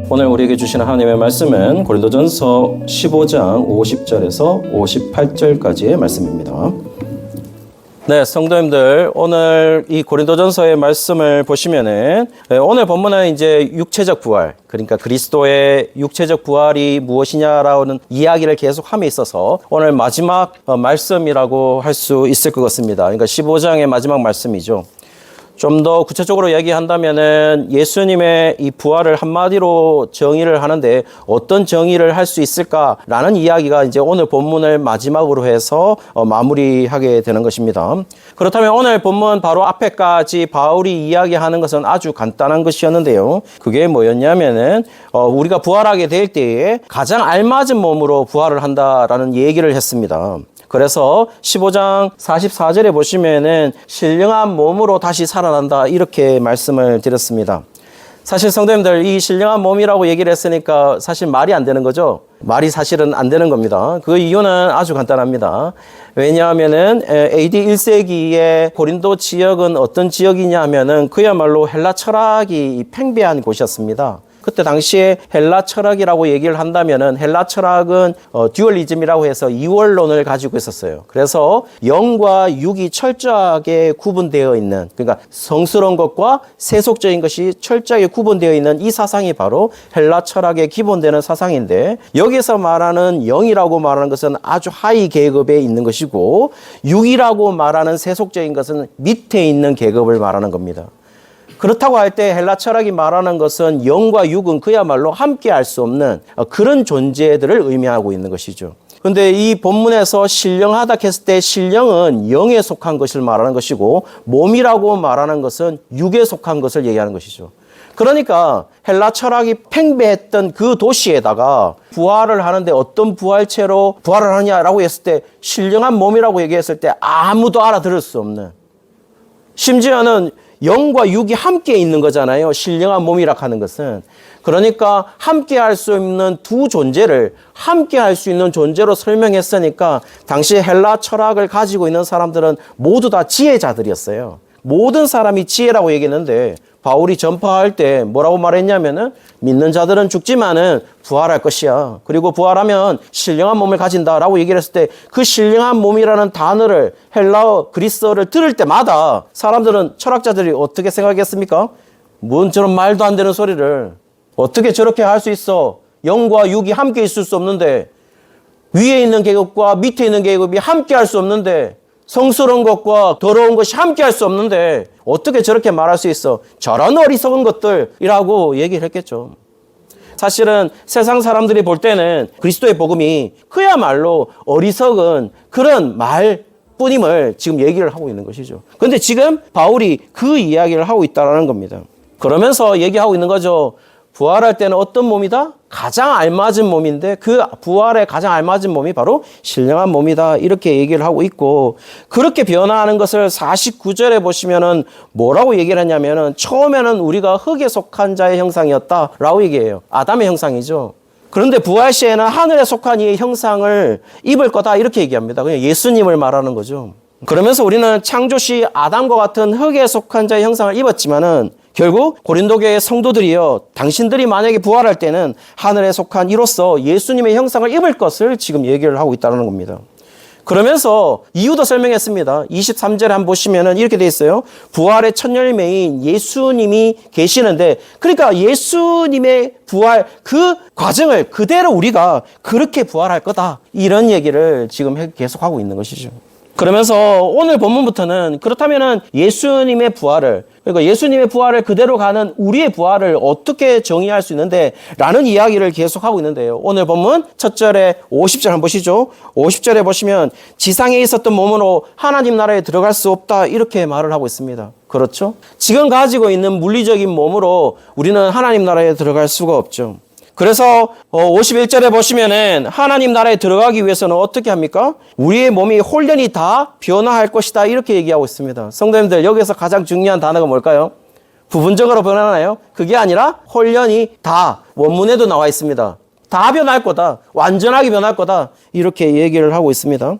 오늘 우리에게 주시는 하나님의 말씀은 고린도전서 15장 50절에서 58절까지의 말씀입니다. 네, 성도님들, 오늘 이 고린도전서의 말씀을 보시면은 오늘 본문은 이제 육체적 부활, 그러니까 그리스도의 육체적 부활이 무엇이냐라는 이야기를 계속함에 있어서 오늘 마지막 말씀이라고 할 수 있을 것 같습니다. 그러니까 15장의 마지막 말씀이죠. 좀 더 구체적으로 얘기한다면은 예수님의 이 부활을 한마디로 정의를 하는데 어떤 정의를 할 수 있을까라는 이야기가 이제 오늘 본문을 마지막으로 해서 마무리하게 되는 것입니다. 그렇다면 오늘 본문 바로 앞에까지 바울이 이야기하는 것은 아주 간단한 것이었는데요. 그게 뭐였냐면은 우리가 부활하게 될 때에 가장 알맞은 몸으로 부활을 한다라는 얘기를 했습니다. 그래서 15장 44절에 보시면은 신령한 몸으로 다시 살아난다 이렇게 말씀을 드렸습니다. 사실 성도님들 이 신령한 몸이라고 얘기를 했으니까 사실 말이 안 되는 거죠. 말이 사실은 안 되는 겁니다. 그 이유는 아주 간단합니다. 왜냐하면은 AD 1세기의 고린도 지역은 어떤 지역이냐 하면은 그야말로 헬라 철학이 팽배한 곳이었습니다. 그때 당시에 헬라 철학이라고 얘기를 한다면은 헬라 철학은 듀얼리즘이라고 해서 이원론을 가지고 있었어요. 그래서 영과 육이 철저하게 구분되어 있는, 그러니까 성스러운 것과 세속적인 것이 철저하게 구분되어 있는 이 사상이 바로 헬라 철학의 기본되는 사상인데, 여기서 말하는 영이라고 말하는 것은 아주 하위 계급에 있는 것이고 육이라고 말하는 세속적인 것은 밑에 있는 계급을 말하는 겁니다. 그렇다고 할 때 헬라 철학이 말하는 것은 영과 육은 그야말로 함께 할 수 없는 그런 존재들을 의미하고 있는 것이죠. 그런데 이 본문에서 신령하다 했을 때 신령은 영에 속한 것을 말하는 것이고 몸이라고 말하는 것은 육에 속한 것을 얘기하는 것이죠. 그러니까 헬라 철학이 팽배했던 그 도시에다가 부활을 하는데 어떤 부활체로 부활을 하느냐라고 했을 때 신령한 몸이라고 얘기했을 때 아무도 알아들을 수 없는, 심지어는 영과 육이 함께 있는 거잖아요. 신령한 몸이라 하는 것은. 그러니까 함께 할 수 있는 두 존재를 함께 할 수 있는 존재로 설명했으니까 당시 헬라 철학을 가지고 있는 사람들은 모두 다 지혜자들이었어요. 모든 사람이 지혜라고 얘기했는데 바울이 전파할 때 뭐라고 말했냐면은 믿는 자들은 죽지만은 부활할 것이야. 그리고 부활하면 신령한 몸을 가진다라고 얘기를 했을 때 그 신령한 몸이라는 단어를 헬라어, 그리스어를 들을 때마다 사람들은, 철학자들이 어떻게 생각했습니까? 뭔 저런 말도 안 되는 소리를 어떻게 저렇게 할 수 있어? 영과 육이 함께 있을 수 없는데, 위에 있는 계급과 밑에 있는 계급이 함께 할 수 없는데, 성스러운 것과 더러운 것이 함께 할 수 없는데 어떻게 저렇게 말할 수 있어? 저런 어리석은 것들이라고 얘기를 했겠죠. 사실은 세상 사람들이 볼 때는 그리스도의 복음이 그야말로 어리석은 그런 말뿐임을 지금 얘기를 하고 있는 것이죠. 그런데 지금 바울이 그 이야기를 하고 있다는 겁니다. 그러면서 얘기하고 있는 거죠. 부활할 때는 어떤 몸이다? 가장 알맞은 몸인데 그 부활에 가장 알맞은 몸이 바로 신령한 몸이다. 이렇게 얘기를 하고 있고, 그렇게 변화하는 것을 49절에 보시면은 뭐라고 얘기를 하냐면은 처음에는 우리가 흙에 속한 자의 형상이었다라고 얘기해요. 아담의 형상이죠. 그런데 부활 시에는 하늘에 속한 이의 형상을 입을 거다 이렇게 얘기합니다. 그냥 예수님을 말하는 거죠. 그러면서 우리는 창조시 아담과 같은 흙에 속한 자의 형상을 입었지만은 결국 고린도교의 성도들이요, 당신들이 만약에 부활할 때는 하늘에 속한 이로써 예수님의 형상을 입을 것을 지금 얘기를 하고 있다는 겁니다. 그러면서 이유도 설명했습니다. 23절에 한번 보시면은 이렇게 돼 있어요. 부활의 첫 열매인 예수님이 계시는데, 그러니까 예수님의 부활 그 과정을 그대로 우리가 그렇게 부활할 거다, 이런 얘기를 지금 계속하고 있는 것이죠. 그러면서 오늘 본문부터는 그렇다면은 예수님의 부활을, 그러니까 예수님의 부활을 그대로 가는 우리의 부활을 어떻게 정의할 수 있는데 라는 이야기를 계속하고 있는데요. 오늘 본문 첫 절에 50절 한번 보시죠. 50절에 보시면 지상에 있었던 몸으로 하나님 나라에 들어갈 수 없다 이렇게 말을 하고 있습니다. 그렇죠? 지금 가지고 있는 물리적인 몸으로 우리는 하나님 나라에 들어갈 수가 없죠. 그래서 51절에 보시면은 하나님 나라에 들어가기 위해서는 어떻게 합니까? 우리의 몸이 홀연히 다 변화할 것이다 이렇게 얘기하고 있습니다. 성도님들, 여기서 가장 중요한 단어가 뭘까요? 부분적으로 변하나요? 그게 아니라 홀연히 다, 원문에도 나와 있습니다. 다 변할 거다, 완전하게 변할 거다 이렇게 얘기를 하고 있습니다.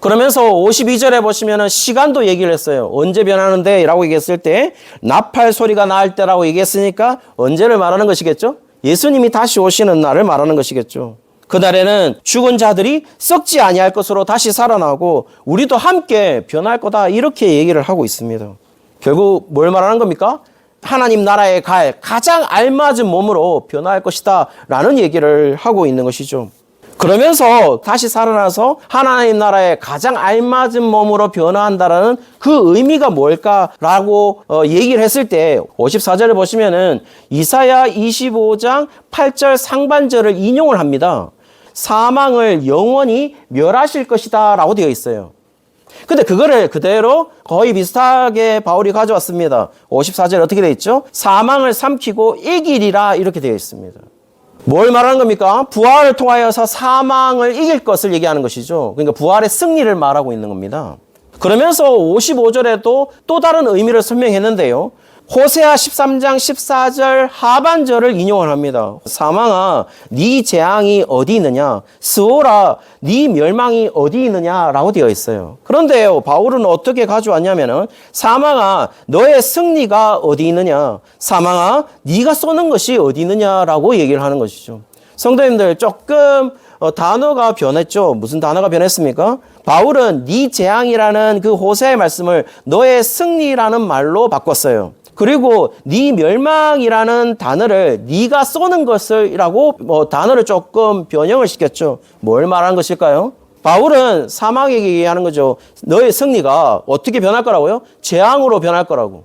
그러면서 52절에 보시면은 시간도 얘기를 했어요. 언제 변하는데? 라고 얘기했을 때 나팔 소리가 날 때라고 얘기했으니까 언제를 말하는 것이겠죠? 예수님이 다시 오시는 날을 말하는 것이겠죠. 그날에는 죽은 자들이 썩지 아니할 것으로 다시 살아나고 우리도 함께 변할 거다 이렇게 얘기를 하고 있습니다. 결국 뭘 말하는 겁니까? 하나님 나라에 갈 가장 알맞은 몸으로 변화할 것이다 라는 얘기를 하고 있는 것이죠. 그러면서 다시 살아나서 하나님 나라에 가장 알맞은 몸으로 변화한다라는 그 의미가 뭘까라고 얘기를 했을 때 54절을 보시면은 이사야 25장 8절 상반절을 인용을 합니다. 사망을 영원히 멸하실 것이다 라고 되어 있어요. 근데 그거를 그대로 거의 비슷하게 바울이 가져왔습니다. 54절 어떻게 되어 있죠? 사망을 삼키고 이기리라 이렇게 되어 있습니다. 뭘 말하는 겁니까? 부활을 통하여서 사망을 이길 것을 얘기하는 것이죠. 그러니까 부활의 승리를 말하고 있는 겁니다. 그러면서 55절에도 또 다른 의미를 설명했는데요. 호세아 13장 14절 하반절을 인용을 합니다. 사망아 네 재앙이 어디 있느냐, 스오라 네 멸망이 어디 있느냐라고 되어 있어요. 그런데요, 바울은 어떻게 가져왔냐면은 사망아 너의 승리가 어디 있느냐, 사망아 네가 쏘는 것이 어디 있느냐라고 얘기를 하는 것이죠. 성도님들 조금 단어가 변했죠. 무슨 단어가 변했습니까? 바울은 네 재앙이라는 그 호세아의 말씀을 너의 승리라는 말로 바꿨어요. 그리고 네 멸망이라는 단어를 네가 쏘는 것을이라고 단어를 조금 변형을 시켰죠. 뭘 말하는 것일까요? 바울은 사망에게 얘기하는 거죠. 너의 승리가 어떻게 변할 거라고요? 재앙으로 변할 거라고.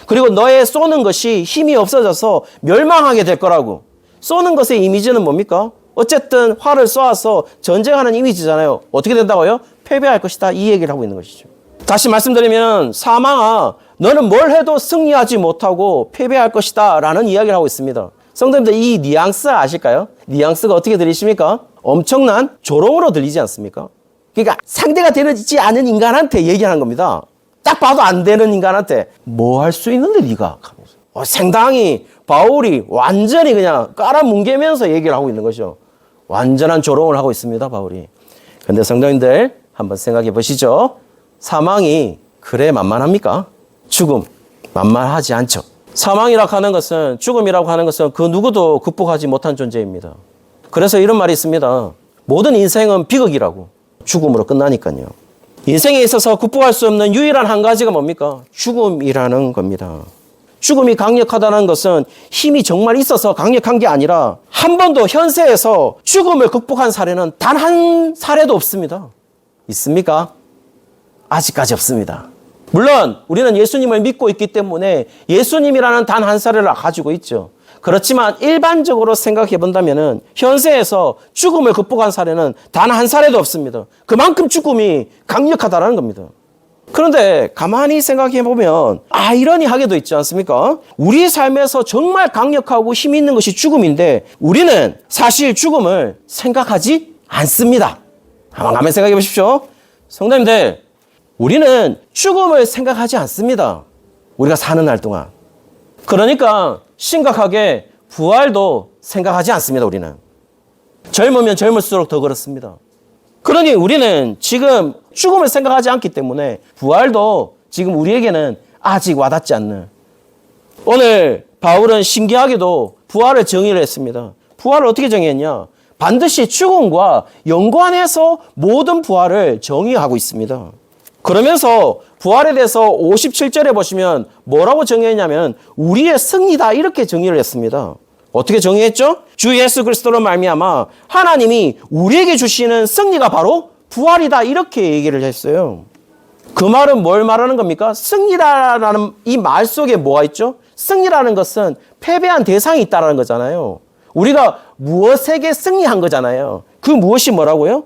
그리고 너의 쏘는 것이 힘이 없어져서 멸망하게 될 거라고. 쏘는 것의 이미지는 뭡니까? 어쨌든 활을 쏘아서 전쟁하는 이미지잖아요. 어떻게 된다고요? 패배할 것이다. 이 얘기를 하고 있는 것이죠. 다시 말씀드리면 사망아 너는 뭘 해도 승리하지 못하고 패배할 것이다 라는 이야기를 하고 있습니다. 성도님들 이 뉘앙스 아실까요? 뉘앙스가 어떻게 들리십니까? 엄청난 조롱으로 들리지 않습니까? 그러니까 상대가 되지 않은 인간한테 얘기하는 겁니다. 딱 봐도 안 되는 인간한테 뭐 할 수 있는데 네가 상당히 바울이 완전히 그냥 깔아뭉개면서 얘기를 하고 있는 거죠. 완전한 조롱을 하고 있습니다, 바울이. 그런데 성도님들 한번 생각해 보시죠. 사망이 그래 만만합니까? 죽음 만만하지 않죠. 사망이라고 하는 것은, 죽음이라고 하는 것은 그 누구도 극복하지 못한 존재입니다. 그래서 이런 말이 있습니다. 모든 인생은 비극이라고. 죽음으로 끝나니까요. 인생에 있어서 극복할 수 없는 유일한 한 가지가 뭡니까? 죽음이라는 겁니다. 죽음이 강력하다는 것은 힘이 정말 있어서 강력한 게 아니라 한 번도 현세에서 죽음을 극복한 사례는 단 한 사례도 없습니다. 있습니까? 아직까지 없습니다. 물론 우리는 예수님을 믿고 있기 때문에 예수님이라는 단 한 사례를 가지고 있죠. 그렇지만 일반적으로 생각해 본다면 현세에서 죽음을 극복한 사례는 단 한 사례도 없습니다. 그만큼 죽음이 강력하다는 겁니다. 그런데 가만히 생각해 보면 아이러니하게도 있지 않습니까? 우리 삶에서 정말 강력하고 힘이 있는 것이 죽음인데 우리는 사실 죽음을 생각하지 않습니다. 한번 가만히 생각해 보십시오. 성도님들, 우리는 죽음을 생각하지 않습니다. 우리가 사는 날 동안. 그러니까 심각하게 부활도 생각하지 않습니다. 우리는. 젊으면 젊을수록 더 그렇습니다. 그러니 우리는 지금 죽음을 생각하지 않기 때문에 부활도 지금 우리에게는 아직 와닿지 않는. 오늘 바울은 신기하게도 부활을 정의를 했습니다. 부활을 어떻게 정의했냐? 반드시 죽음과 연관해서 모든 부활을 정의하고 있습니다. 그러면서 부활에 대해서 57절에 보시면 뭐라고 정의했냐면 우리의 승리다 이렇게 정의를 했습니다. 어떻게 정의했죠? 주 예수 그리스도로 말미암아 하나님이 우리에게 주시는 승리가 바로 부활이다 이렇게 얘기를 했어요. 그 말은 뭘 말하는 겁니까? 승리라는 이 말 속에 뭐가 있죠? 승리라는 것은 패배한 대상이 있다는 거잖아요. 우리가 무엇에게 승리한 거잖아요. 그 무엇이 뭐라고요?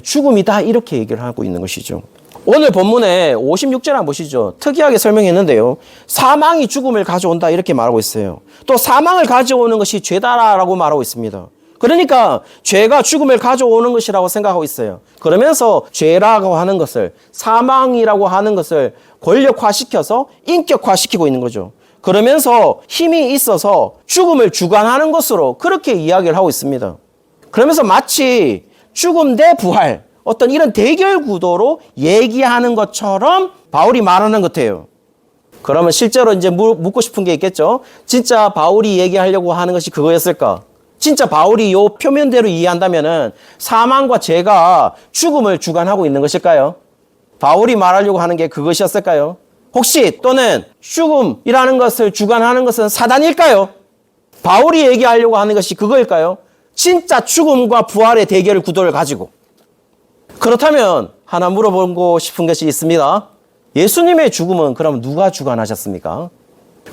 죽음이다 이렇게 얘기를 하고 있는 것이죠. 오늘 본문에 56절 한번 보시죠. 특이하게 설명했는데요. 사망이 죽음을 가져온다 이렇게 말하고 있어요. 또 사망을 가져오는 것이 죄다라고 말하고 있습니다. 그러니까 죄가 죽음을 가져오는 것이라고 생각하고 있어요. 그러면서 죄라고 하는 것을, 사망이라고 하는 것을 권력화시켜서 인격화시키고 있는 거죠. 그러면서 힘이 있어서 죽음을 주관하는 것으로 그렇게 이야기를 하고 있습니다. 그러면서 마치 죽음 대 부활, 어떤 이런 대결 구도로 얘기하는 것처럼 바울이 말하는 것 같아요. 그러면 실제로 이제 묻고 싶은 게 있겠죠. 진짜 바울이 얘기하려고 하는 것이 그거였을까? 진짜 바울이 요 표면대로 이해한다면은 사망과 죄가 죽음을 주관하고 있는 것일까요? 바울이 말하려고 하는 게 그것이었을까요? 혹시 또는 죽음이라는 것을 주관하는 것은 사단일까요? 바울이 얘기하려고 하는 것이 그거일까요? 진짜 죽음과 부활의 대결 구도를 가지고. 그렇다면 하나 물어보고 싶은 것이 있습니다. 예수님의 죽음은 그럼 누가 주관하셨습니까?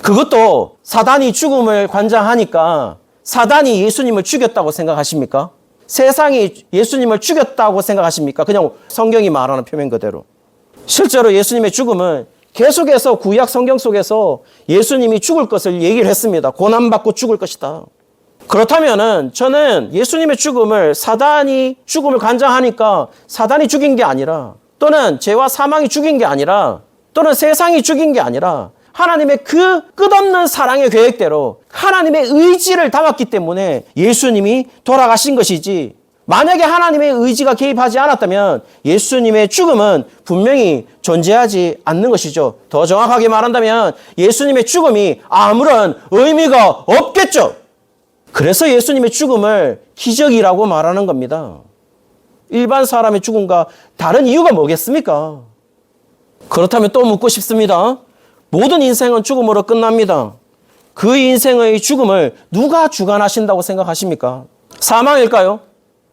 그것도 사단이 죽음을 관장하니까 사단이 예수님을 죽였다고 생각하십니까? 세상이 예수님을 죽였다고 생각하십니까? 그냥 성경이 말하는 표면 그대로. 실제로 예수님의 죽음은 계속해서 구약 성경 속에서 예수님이 죽을 것을 얘기를 했습니다. 고난받고 죽을 것이다. 그렇다면은 저는 예수님의 죽음을 사단이 죽음을 관장하니까 사단이 죽인 게 아니라 또는 죄와 사망이 죽인 게 아니라 또는 세상이 죽인 게 아니라 하나님의 그 끝없는 사랑의 계획대로 하나님의 의지를 담았기 때문에 예수님이 돌아가신 것이지, 만약에 하나님의 의지가 개입하지 않았다면 예수님의 죽음은 분명히 존재하지 않는 것이죠. 더 정확하게 말한다면 예수님의 죽음이 아무런 의미가 없겠죠. 그래서 예수님의 죽음을 기적이라고 말하는 겁니다. 일반 사람의 죽음과 다른 이유가 뭐겠습니까? 그렇다면 또 묻고 싶습니다. 모든 인생은 죽음으로 끝납니다. 그 인생의 죽음을 누가 주관하신다고 생각하십니까? 사망일까요?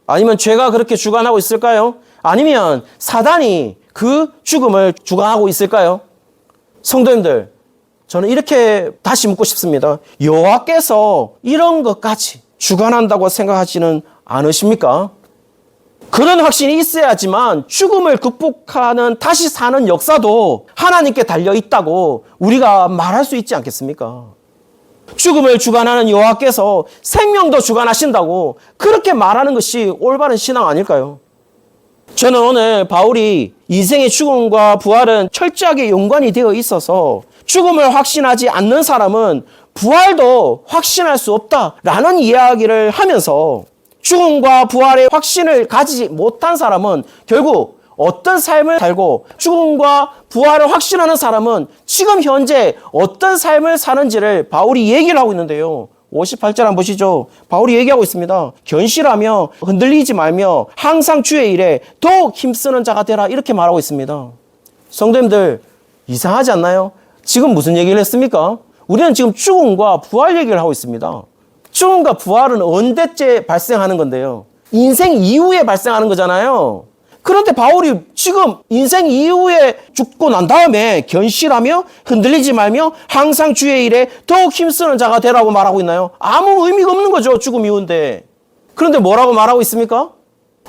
아니면 죄가 그렇게 주관하고 있을까요? 아니면 사단이 그 죽음을 주관하고 있을까요? 성도님들, 저는 이렇게 다시 묻고 싶습니다. 여호와께서 이런 것까지 주관한다고 생각하지는 않으십니까? 그런 확신이 있어야지만 죽음을 극복하는 다시 사는 역사도 하나님께 달려있다고 우리가 말할 수 있지 않겠습니까? 죽음을 주관하는 여호와께서 생명도 주관하신다고 그렇게 말하는 것이 올바른 신앙 아닐까요? 저는 오늘 바울이 인생의 죽음과 부활은 철저하게 연관이 되어 있어서 죽음을 확신하지 않는 사람은 부활도 확신할 수 없다라는 이야기를 하면서 죽음과 부활의 확신을 가지지 못한 사람은 결국 어떤 삶을 살고 죽음과 부활을 확신하는 사람은 지금 현재 어떤 삶을 사는지를 바울이 얘기를 하고 있는데요. 58절 한번 보시죠. 바울이 얘기하고 있습니다. 견실하며 흔들리지 말며 항상 주의 일에 더욱 힘쓰는 자가 되라, 이렇게 말하고 있습니다. 성도님들, 이상하지 않나요? 지금 무슨 얘기를 했습니까? 우리는 지금 죽음과 부활 얘기를 하고 있습니다. 죽음과 부활은 언제쯤 발생하는 건데요? 인생 이후에 발생하는 거잖아요. 그런데 바울이 지금 인생 이후에 죽고 난 다음에 견실하며 흔들리지 말며 항상 주의 일에 더욱 힘쓰는 자가 되라고 말하고 있나요? 아무 의미가 없는 거죠, 죽음 이후인데. 그런데 뭐라고 말하고 있습니까?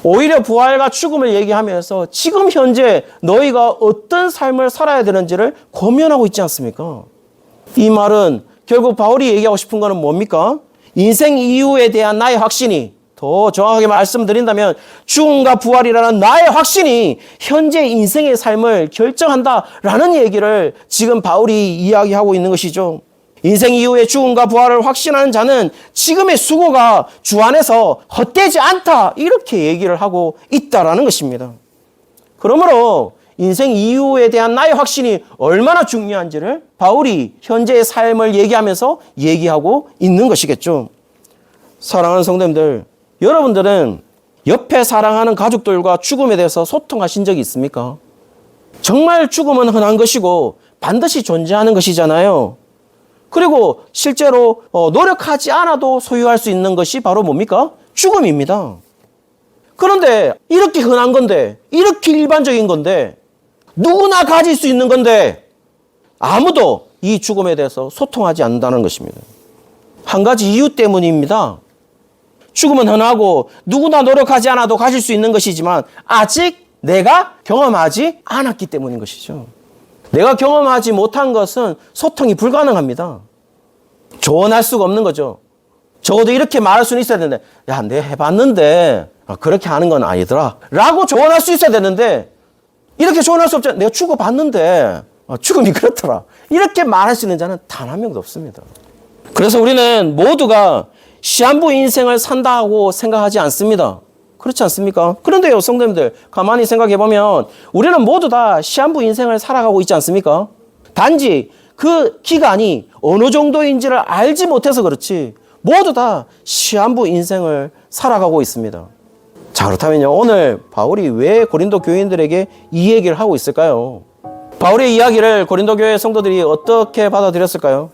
오히려 부활과 죽음을 얘기하면서 지금 현재 너희가 어떤 삶을 살아야 되는지를 고민하고 있지 않습니까? 이 말은 결국 바울이 얘기하고 싶은 거는 뭡니까? 인생 이후에 대한 나의 확신이, 더 정확하게 말씀드린다면 죽음과 부활이라는 나의 확신이 현재 인생의 삶을 결정한다라는 얘기를 지금 바울이 이야기하고 있는 것이죠. 인생 이후에 죽음과 부활을 확신하는 자는 지금의 수고가 주 안에서 헛되지 않다, 이렇게 얘기를 하고 있다라는 것입니다. 그러므로 인생 이후에 대한 나의 확신이 얼마나 중요한지를 바울이 현재의 삶을 얘기하면서 얘기하고 있는 것이겠죠. 사랑하는 성도님들, 여러분들은 옆에 사랑하는 가족들과 죽음에 대해서 소통하신 적이 있습니까? 정말 죽음은 흔한 것이고 반드시 존재하는 것이잖아요. 그리고 실제로 노력하지 않아도 소유할 수 있는 것이 바로 뭡니까? 죽음입니다. 그런데 이렇게 흔한 건데, 이렇게 일반적인 건데, 누구나 가질 수 있는 건데 아무도 이 죽음에 대해서 소통하지 않는다는 것입니다. 한 가지 이유 때문입니다. 죽음은 흔하고 누구나 노력하지 않아도 가질 수 있는 것이지만 아직 내가 경험하지 않았기 때문인 것이죠. 내가 경험하지 못한 것은 소통이 불가능합니다. 조언할 수가 없는 거죠. 적어도 이렇게 말할 수는 있어야 되는데, 야, 내가 해봤는데 그렇게 하는 건 아니더라 라고 조언할 수 있어야 되는데, 이렇게 조언할 수 없잖아요. 내가 죽어봤는데 죽음이 그렇더라, 이렇게 말할 수 있는 자는 단 한 명도 없습니다. 그래서 우리는 모두가 시한부 인생을 산다고 생각하지 않습니다. 그렇지 않습니까? 그런데요, 성도님들, 가만히 생각해 보면 우리는 모두 다 시한부 인생을 살아가고 있지 않습니까? 단지 그 기간이 어느 정도인지를 알지 못해서 그렇지 모두 다 시한부 인생을 살아가고 있습니다. 자, 그렇다면요, 오늘 바울이 왜 고린도 교인들에게 이 얘기를 하고 있을까요? 바울의 이야기를 고린도 교회 성도들이 어떻게 받아들였을까요?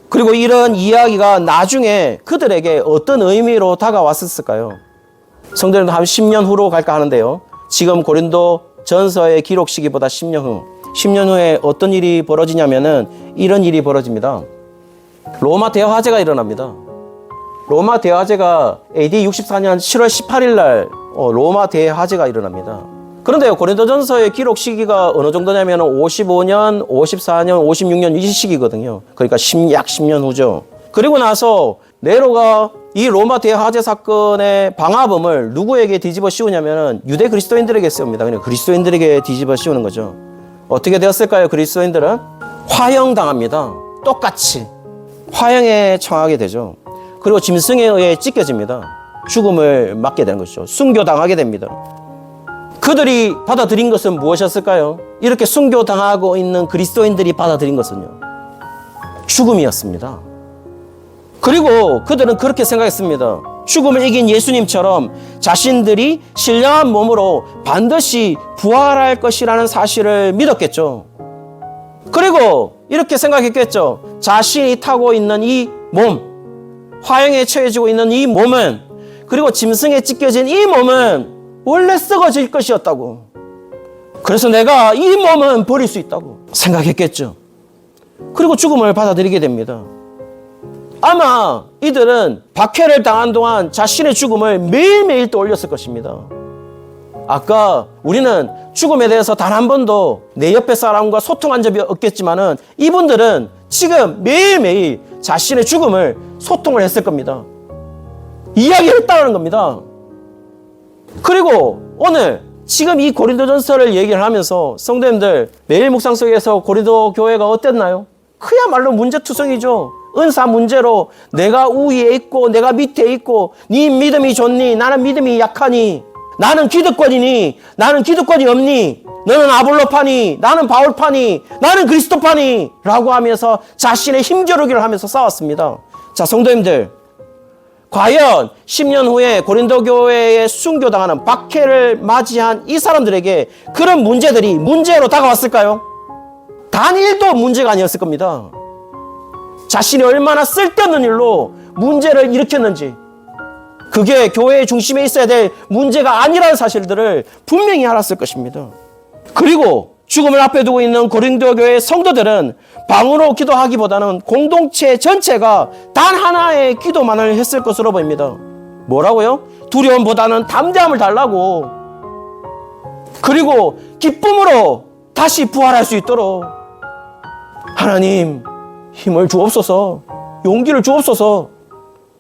그리고 이런 이야기가 나중에 그들에게 어떤 의미로 다가왔을까요? 성도들은 한 10년 후로 갈까 하는데요. 지금 고린도 전서의 기록 시기보다 10년 후에 어떤 일이 벌어지냐면은 이런 일이 벌어집니다. 로마 대화제가 일어납니다. 로마 대화제가 AD 64년 7월 18일 날 로마 대화제가 일어납니다. 그런데요, 고린도전서의 기록 시기가 어느 정도냐면 55년, 54년, 56년 이 시기거든요. 그러니까 약 10년 후죠. 그리고 나서 네로가 이 로마 대화제 사건의 방화범을 누구에게 뒤집어 씌우냐면 유대 그리스도인들에게 씌웁니다. 그냥 그리스도인들에게 뒤집어 씌우는 거죠. 어떻게 되었을까요? 그리스도인들은 화형당합니다. 똑같이 화형에 처하게 되죠. 그리고 짐승에 의해 찢겨집니다. 죽음을 맞게 되는 것이죠. 순교당하게 됩니다. 그들이 받아들인 것은 무엇이었을까요? 이렇게 순교당하고 있는 그리스도인들이 받아들인 것은요, 죽음이었습니다. 그리고 그들은 그렇게 생각했습니다. 죽음을 이긴 예수님처럼 자신들이 신령한 몸으로 반드시 부활할 것이라는 사실을 믿었겠죠. 그리고 이렇게 생각했겠죠. 자신이 타고 있는 이 몸, 화형에 처해지고 있는 이 몸은, 그리고 짐승에 찢겨진 이 몸은 원래 썩어질 것이었다고. 그래서 내가 이 몸은 버릴 수 있다고 생각했겠죠. 그리고 죽음을 받아들이게 됩니다. 아마 이들은 박해를 당한 동안 자신의 죽음을 매일매일 떠올렸을 것입니다. 아까 우리는 죽음에 대해서 단 한 번도 내 옆에 사람과 소통한 적이 없겠지만은 이분들은 지금 매일매일 자신의 죽음을 소통을 했을 겁니다. 이야기했다는 겁니다. 그리고 오늘 지금 이 고린도전서를 얘기를 하면서 성도님들, 매일 묵상 속에서 고린도 교회가 어땠나요? 그야말로 문제투성이죠. 은사 문제로 내가 우위에 있고 내가 밑에 있고, 네 믿음이 좋니? 나는 믿음이 약하니? 나는 기득권이니? 나는 기득권이 없니? 너는 아볼로파니? 나는 바울파니? 나는 그리스도파니? 라고 하면서 자신의 힘겨루기를 하면서 싸웠습니다. 자, 성도님들, 과연 10년 후에 고린도 교회에 순교당하는 박해를 맞이한 이 사람들에게 그런 문제들이 문제로 다가왔을까요? 단 1도 문제가 아니었을 겁니다. 자신이 얼마나 쓸데없는 일로 문제를 일으켰는지, 그게 교회의 중심에 있어야 될 문제가 아니라는 사실들을 분명히 알았을 것입니다. 그리고 죽음을 앞에 두고 있는 고린도 교회 성도들은 방으로 기도하기보다는 공동체 전체가 단 하나의 기도만을 했을 것으로 보입니다. 뭐라고요? 두려움보다는 담대함을 달라고. 그리고 기쁨으로 다시 부활할 수 있도록 하나님 힘을 주옵소서, 용기를 주옵소서.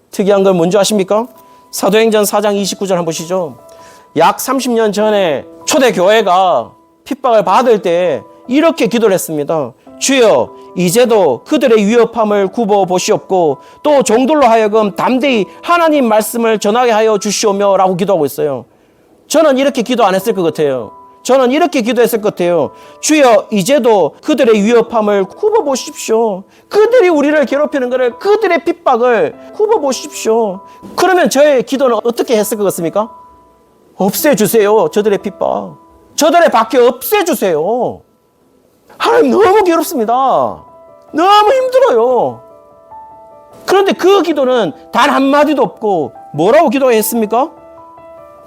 특이한 걸 뭔지 아십니까? 사도행전 4장 29절 한번 보시죠. 약 30년 전에 초대교회가 핍박을 받을 때 이렇게 기도를 했습니다. 주여, 이제도 그들의 위협함을 굽어 보시옵고 또 종들로 하여금 담대히 하나님 말씀을 전하게 하여 주시오며 라고 기도하고 있어요. 저는 이렇게 기도 안 했을 것 같아요. 저는 이렇게 기도했을 것 같아요. 주여, 이제도 그들의 위협함을 굽어 보십시오. 그들이 우리를 괴롭히는 것을, 그들의 핍박을 굽어 보십시오. 그러면 저의 기도는 어떻게 했을 것 같습니까? 없애주세요. 저들의 핍박, 저들의 박해 없애주세요. 하나님, 너무 괴롭습니다. 너무 힘들어요. 그런데 그 기도는 단 한마디도 없고 뭐라고 기도했습니까?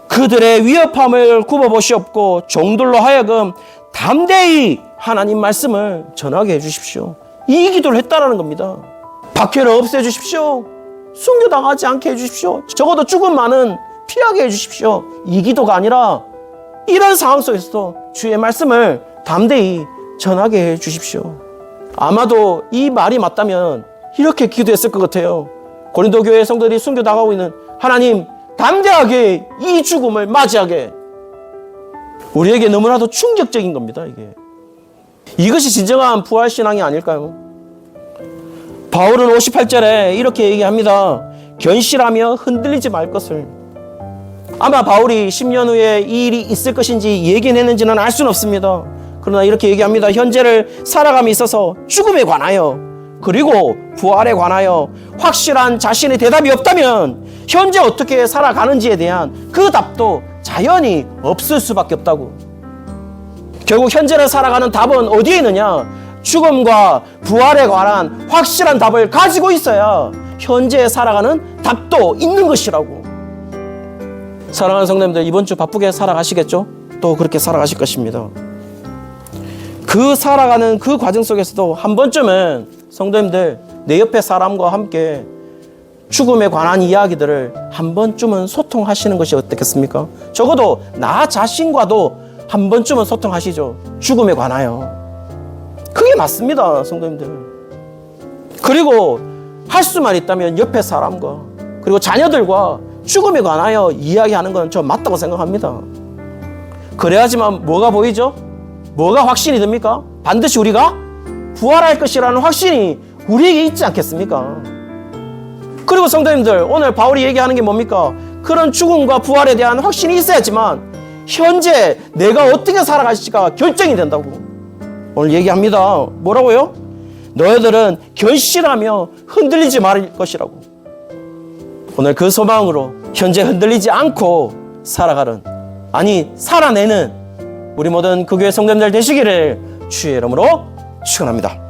그들의 위협함을 굽어보시옵고 종들로 하여금 담대히 하나님 말씀을 전하게 해주십시오. 이 기도를 했다라는 겁니다. 박해를 없애주십시오. 순교당하지 않게 해주십시오. 적어도 죽음만은 피하게 해주십시오. 이 기도가 아니라 이런 상황 속에서도 주의 말씀을 담대히 전하게 해주십시오. 아마도 이 말이 맞다면 이렇게 기도했을 것 같아요. 고린도 교회 성도들이 순교당하고 있는 하나님, 담대하게 이 죽음을 맞이하게. 우리에게 너무나도 충격적인 겁니다. 이것이 진정한 부활신앙이 아닐까요? 바울은 58절에 이렇게 얘기합니다. 견실하며 흔들리지 말 것을. 아마 바울이 10년 후에 이 일이 있을 것인지 얘기는 했는지는 알 수는 없습니다. 그러나 이렇게 얘기합니다. 현재를 살아감에 있어서 죽음에 관하여 그리고 부활에 관하여 확실한 자신의 대답이 없다면 현재 어떻게 살아가는지에 대한 그 답도 자연히 없을 수밖에 없다고. 결국 현재를 살아가는 답은 어디에 있느냐? 죽음과 부활에 관한 확실한 답을 가지고 있어야 현재 살아가는 답도 있는 것이라고. 사랑하는 성도님들, 이번 주 바쁘게 살아가시겠죠? 또 그렇게 살아가실 것입니다. 그 살아가는 그 과정 속에서도 한 번쯤은 성도님들, 내 옆에 사람과 함께 죽음에 관한 이야기들을 한 번쯤은 소통하시는 것이 어떻겠습니까? 적어도 나 자신과도 한 번쯤은 소통하시죠. 죽음에 관하여. 그게 맞습니다, 성도님들. 그리고 할 수만 있다면 옆에 사람과 그리고 자녀들과 죽음에 관하여 이야기하는 건 저 맞다고 생각합니다. 그래야지만 뭐가 보이죠? 뭐가 확신이 듭니까? 반드시 우리가 부활할 것이라는 확신이 우리에게 있지 않겠습니까? 그리고 성도님들, 오늘 바울이 얘기하는 게 뭡니까? 그런 죽음과 부활에 대한 확신이 있어야지만 현재 내가 어떻게 살아갈지가 결정이 된다고 오늘 얘기합니다. 뭐라고요? 너희들은 결실하며 흔들리지 말을 것이라고. 오늘 그 소망으로 현재 흔들리지 않고 살아가는, 아니 살아내는 우리 모든 그 교회 성도님들 되시기를 주의 이름으로 축원합니다.